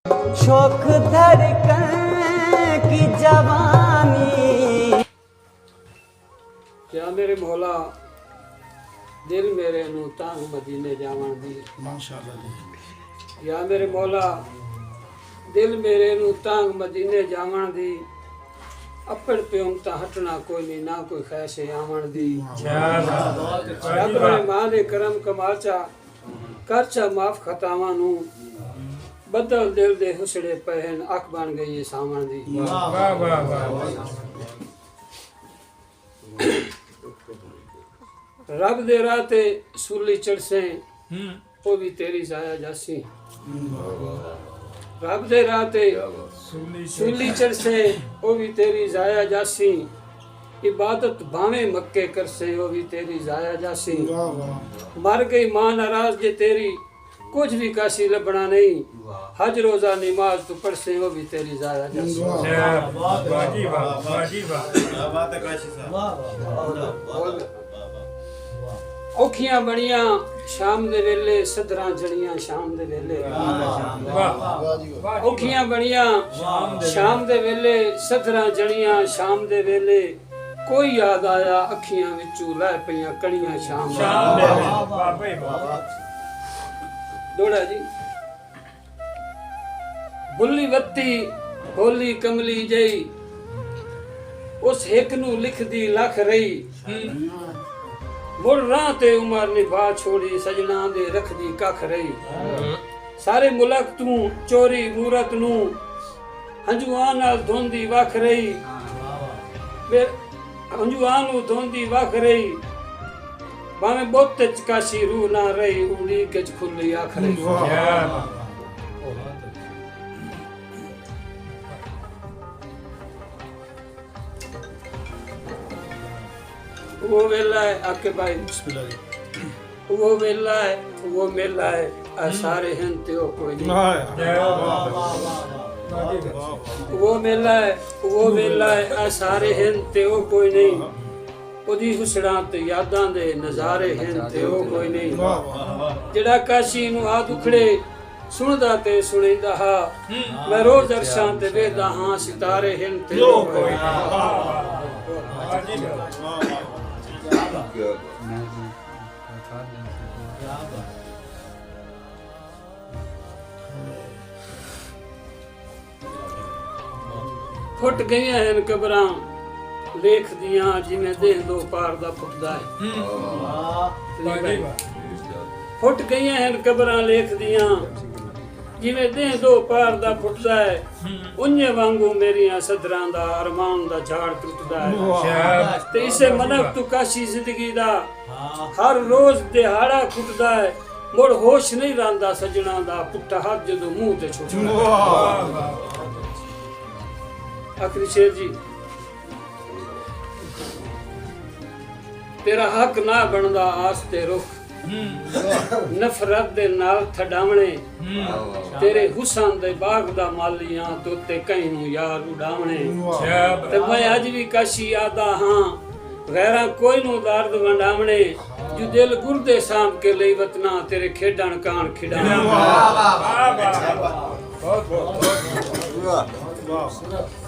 शौक धड़कन की जवानी। क्या मेरे मौला दिल मेरे नू तांग मदीने जावन दी। माशाअल्लाह। या मेरे मौला दिल मेरे नू तांग मदीने जावन दी। अपन प्योम ता हटना कोई नहीं ना कोई खैशे आवन दी। रब ने मां दे करम कमाचा करचा माफ खतावां नू बदल दिल दे हुसड़े पहन अख बन गई है सावन दी। वाह वाह वाह। रब दे राह ते सूली चढ़से वो भी तेरी जाया जासी। रब दे राह ते सूली चढ़से वो भी तेरी जाया जासी। इबादत भावे मक्के करसे वो भी तेरी जाया जासी। मर गई मां नाराज जे तेरी कुछ भी काशी लबना नहीं। हज रोजा नमाज तू पढ़ से वो भी तेरी जाया जासी। औखियां बड़ियां शाम दे वेले सदरां जड़ियां शाम दे वेले। औखियां बड़ियां शाम दे वेले सदरां जड़ियां शाम दे वेले। कोई याद आया अखियां विचू लह पईयां कणियां शाम दे। दोड़ा जी बुल्ली वत्ती होली कमली जई उस एक नू लिख दी लख रही। मुड़ राह ते उमर निभा छोड़ी सजना दे रख दी कख रही। सारे मुल्क तू चोरी मूरत नू हंजुआं नाल धोंदी वख रही। हंजुआं नू धोंदी वख रही। भावें बोते चकाशी रूह ना रही उड़ी के खुली आख रही। वो वेला है आके भाई वो वेला है वो मेला है सारे हैं त्यो कोई नहीं। वो मेला है वो वेला है सारे हैं त्यो कोई नहीं। ओदी हुसड़ा ते यादां दे नज़ारे हैं त्यो कोई नहीं। जेड़ा काशी नू आ दुखड़े सुनदा ते सुनेंदा हा। मैं रोज अरशां ते वेदा हां सितारे हैं त्यो कोई नहीं। फुट गई हैं कबरां लेख दियां जिवें देह दो पार दा फुटदा है। फुट गई हैं कबरां लेख दियां जिवें देह दो पार दा फुटदा है। उन्ने वांगू मेरियां सदरां दा अरमान दा झाड़ टुटदा है। ते इसे मनक तू काशी जिंदगी दा हर रोज दिहाड़ा खुटदा है। मुड़ होश नहीं रंदा सजना दा पुट्ठा हाथ जदों मुंह ते छुटदा। आखिरी शेर जी तेरा हक ना बनदा आस्ते रुख नफरत दे नाल थडावणे। तेरे हुसन दे बाग दा मालियां तोते कहीं नू यार उड़ावणे। ते मैं अज भी काशी आदा हां गैरां कोई नू दर्द वंडावणे। जो दिल गुरदे सांभ के लई वतना तेरे खेडण कान खिडावणे। वाह वाह वाह बहुत बहुत वाह।